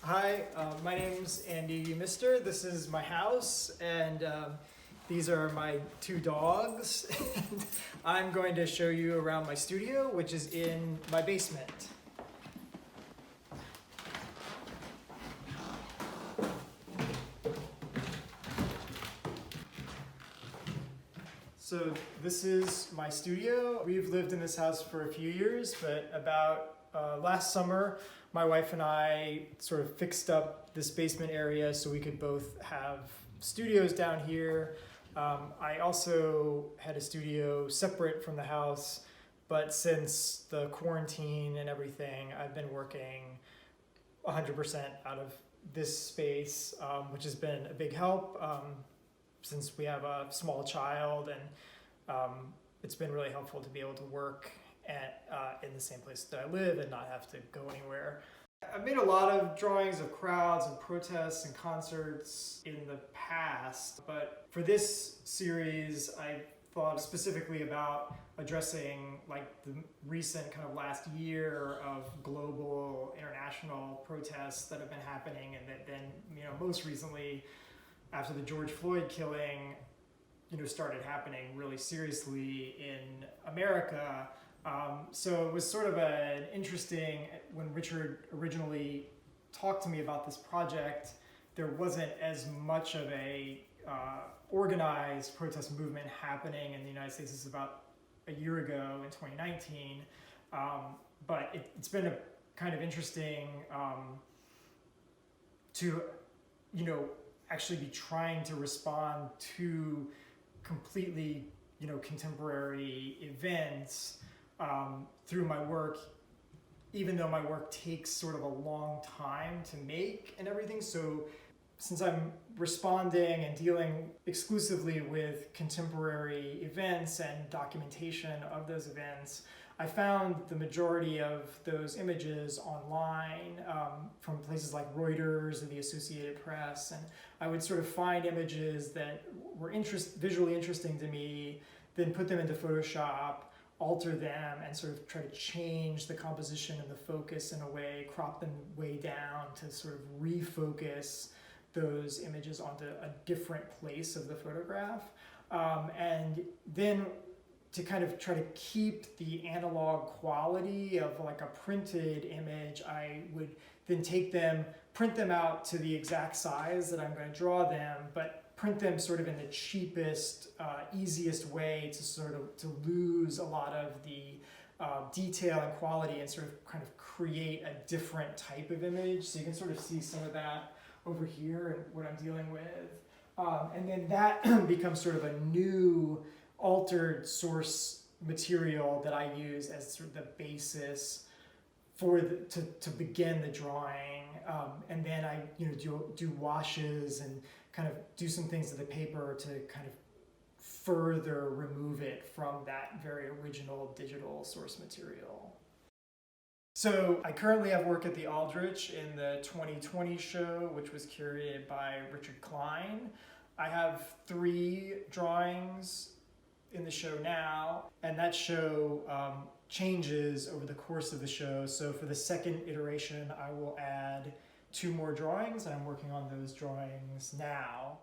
Hi, my name's Andy Mister. This is my house, and these are my two dogs. And I'm going to show you around my studio, which is in my basement. So this is my studio. We've lived in this house for a few years, but about last summer, my wife and I sort of fixed up this basement area so we could both have studios down here. I also had a studio separate from the house, but since the quarantine and everything, I've been working 100% out of this space, which has been a big help since we have a small child, and it's been really helpful to be able to work in the same place that I live and not have to go anywhere. I've made a lot of drawings of crowds and protests and concerts in the past, but for this series I thought specifically about addressing like the recent kind of last year of global international protests that have been happening, and that then, most recently after the George Floyd killing, started happening really seriously in America. So it was sort of an interesting, when Richard originally talked to me about this project, there wasn't as much of a organized protest movement happening in the United States. This is about a year ago in 2019. But it's been a kind of interesting to, actually be trying to respond to completely, contemporary events through my work, even though my work takes sort of a long time to make and everything. So since I'm responding and dealing exclusively with contemporary events and documentation of those events, I found the majority of those images online from places like Reuters and the Associated Press, and I would sort of find images that were visually interesting to me, then put them into Photoshop, alter them, and sort of try to change the composition and the focus in a way, crop them way down to sort of refocus those images onto a different place of the photograph. And then to kind of try to keep the analog quality of like a printed image, I would then take them, print them out to the exact size that I'm going to draw them, but print them sort of in the cheapest, easiest way to sort of to lose a lot of the detail and quality and sort of kind of create a different type of image. So you can sort of see some of that over here and what I'm dealing with. And then that becomes sort of a new altered source material that I use as sort of the basis for to begin the drawing. And then I do washes and kind of do some things to the paper to kind of further remove it from that very original digital source material. So I currently have work at the Aldrich in the 2020 show, which was curated by Richard Klein. I have 3 drawings in the show now, and that show changes over the course of the show. So for the second iteration, I will add 2 more drawings, and I'm working on those drawings now.